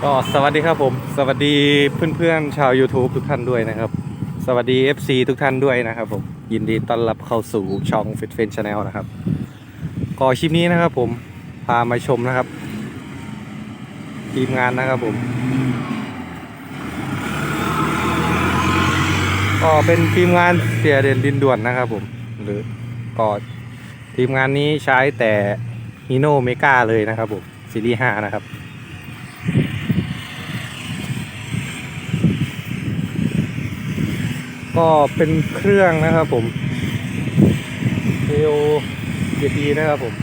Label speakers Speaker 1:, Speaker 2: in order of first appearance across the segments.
Speaker 1: ก็สวัสดีครับผมสวัสดีเพื่อนๆชาว YouTube ทุกท่านด้วยนะครับสวัสดี FC ทุกท่านด้วยนะครับผมยินดีต้อนรับเข้าสู่ช่อง Fit f r i e n d Channel นะครับก็คลิปนี้นะครับผมพามาชมนะครับทีมงานนะครับผมก็เป็นทีมงานเสียเด่นดินด่วนนะครับผมหรือก็ทีมงานนี้ใช้แต่ฮีโน่เมกาเลยนะครับผมซีรีส์5นะครับก็เป็นเครื่องนะครับผม AO 7E นะครับผม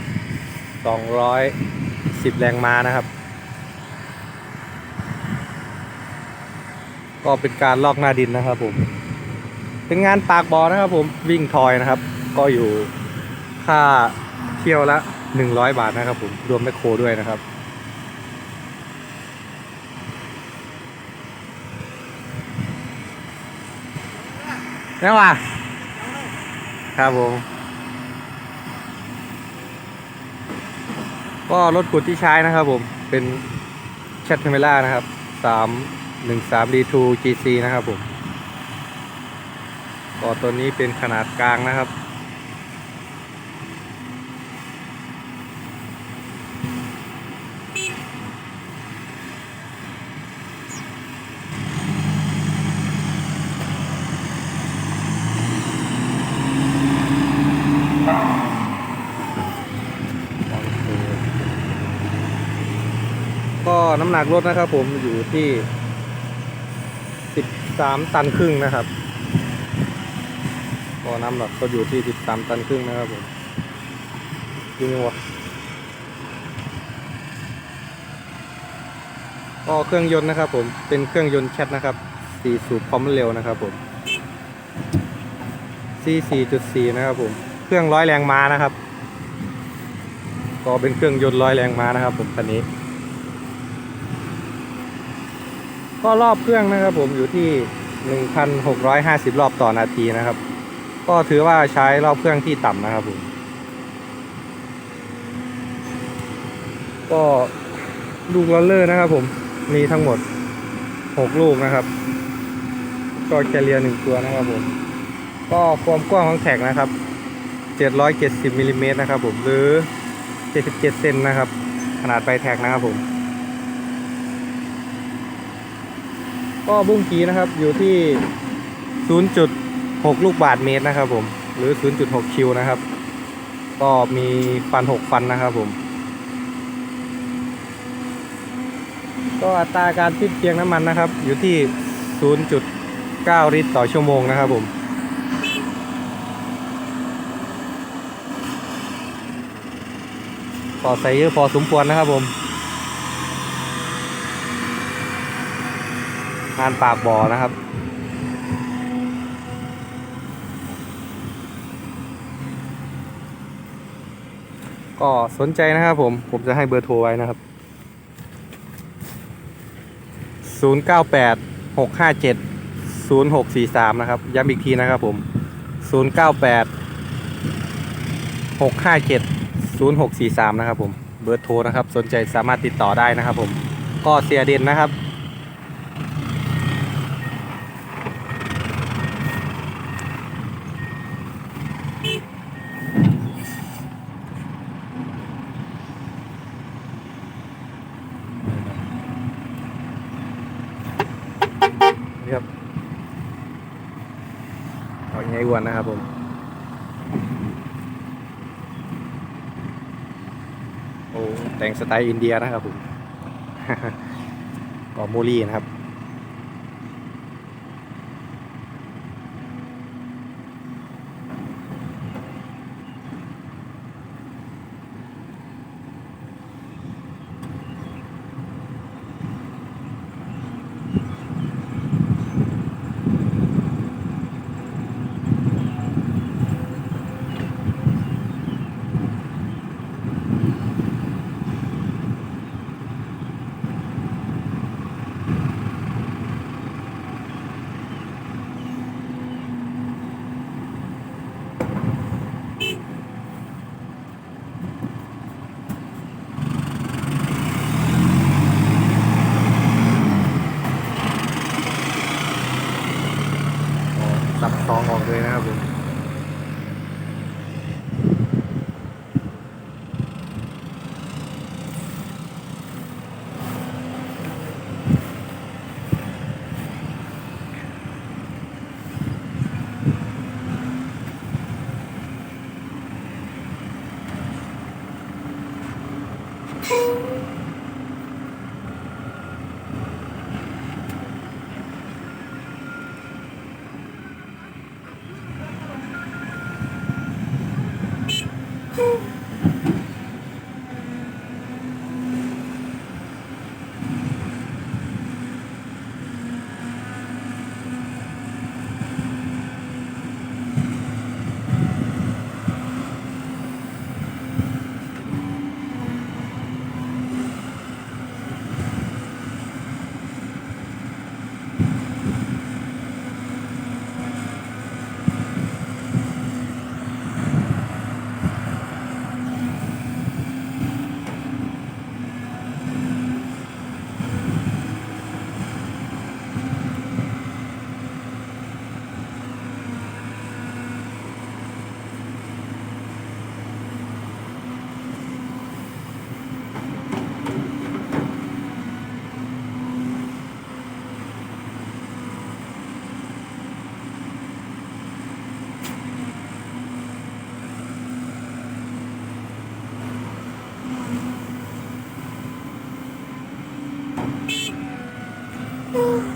Speaker 1: 210แรงม้านะครับก็เป็นการลอกหน้าดินนะครับผมเป็นงานปากบ่อนะครับผมวิ่งทอยนะครับก็อยู่ค่าเที่ยวละ100 บาทนะครับผมรวมแมคโครด้วยนะครับนี่ว่ะครับผมก็รถขุดที่ใช้นะครับผมเป็นแชทเทเมล่านะครับ313 D2 GC นะครับผมก็ตัวนี้เป็นขนาดกลางนะครับก็น้ำหนักรถนะครับผมอยู่ที่13 ตันครึ่งนะครับก็น้ำหนักก็อยู่ที่13 ตันครึ่งนะครับผมจริงวะก็เครื่องยนต์นะครับผมเป็นเครื่องยนต์แชทนะครับ4 สูบความเร็วนะครับผม C4.4 นะครับผมเครื่อง100 แรงม้านะครับก็เป็นเครื่องยนต์100 แรงม้านะครับผมคันนี้ก็รอบเครื่องนะครับผมอยู่ที่ 1,650 รอบต่อนาทีนะครับก็ถือว่าใช้รอบเครื่องที่ต่ำนะครับผมก็ลูกลอลเลอร์นะครับผมมีทั้งหมด6 ลูกนะครับก็แคเรียร์1 ตัวนะครับผมก็ความกว้างของแท็กนะครับ770มิลลิเมตรนะครับผมหรือ77เซนนะครับขนาดปลายแท็กนะครับผมก็บุ้งกีนะครับอยู่ที่ 0.6 ลูกบาศก์เมตรนะครับผมหรือ 0.6 คิวนะครับก็มีฟัน6 ฟันนะครับผมก็อัตราการสิ้นเปลืองน้ำมันนะครับอยู่ที่ 0.9 ลิตรต่อชั่วโมงนะครับผมก็ใส่เยอะพอสมควรนะครับผมงานปากบ่อนะครับก็สนใจนะครับผมจะให้เบอร์โทรไว้นะครับ0986570643นะครับย้ำอีกทีนะครับผม0986570643นะครับผมเบอร์โทรนะครับสนใจสามารถติดต่อได้นะครับผมก็เสียเด่นนะครับนี่ครับเอาอย่างไงอ้วนนะครับผมโอ้แต่งสไตล์อินเดียนะครับผมก็โมลี่นะครับ ออกเลยนะครับผม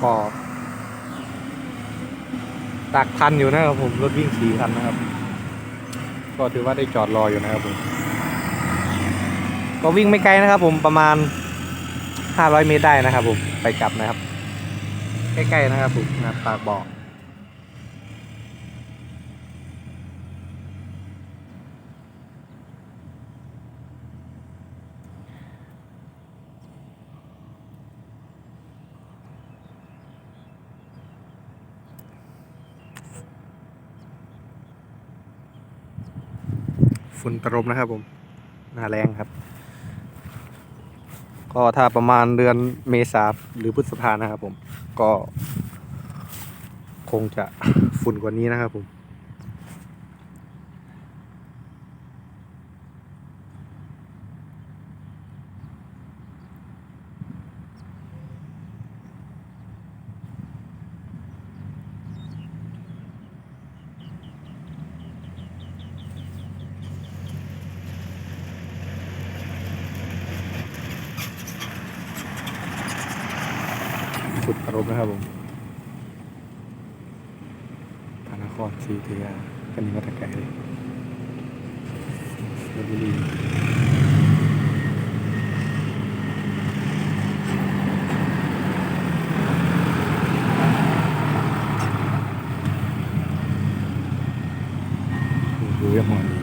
Speaker 1: ก็ตักทันอยู่นะครับผมรถวิ่ง4 คันนะครับก็ถือว่าได้จอดรออยู่นะครับผมก็วิ่งไม่ไกลนะครับผมประมาณ500 เมตรได้นะครับผมไปกลับนะครับใกล้ๆนะครับผมนะปากบ่อฝุ่นตลบนะครับผมหน้าแรงครับก็ถ้าประมาณเดือนเมษาหรือพฤษภานะครับผมก็คงจะฝุ่นกว่านี้นะครับผมฝุ่นตลบนะครับผมพระนครศรีอยุธยากันนี้มาตะไกลเลยลพบุรีดูยังหอนดี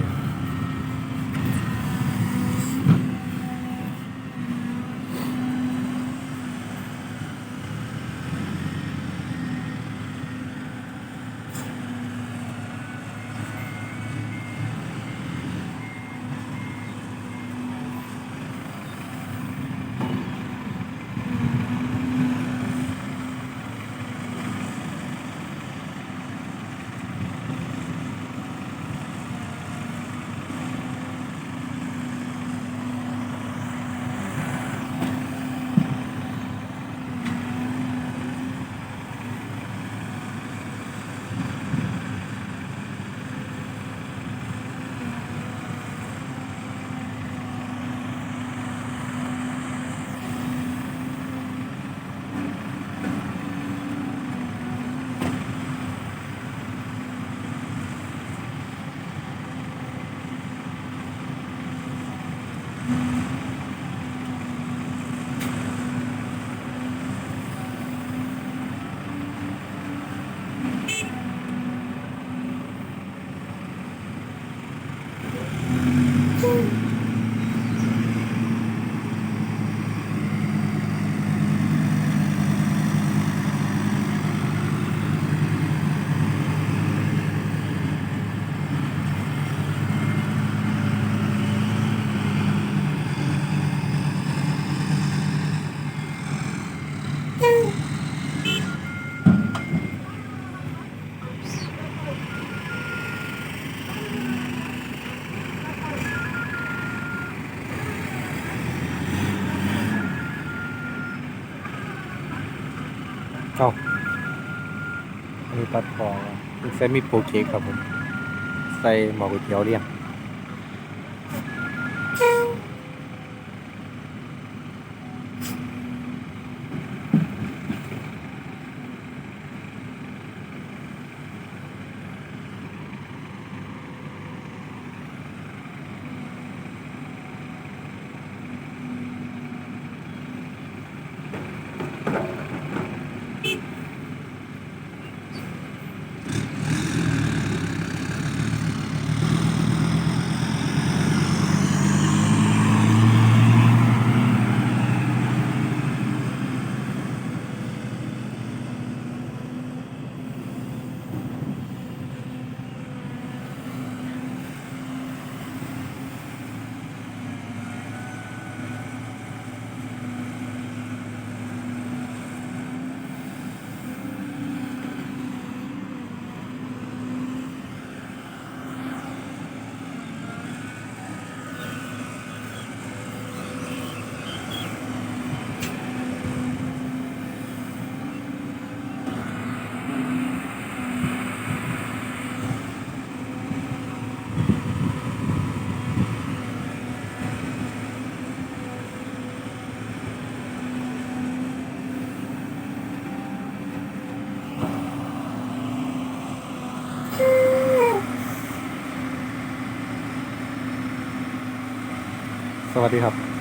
Speaker 1: เอาอันนี้ตัดพอใส่มีโปรเค้กครับผมใส่หม้อก๋วยเตี๋ยวเรียงสวัสดีครับ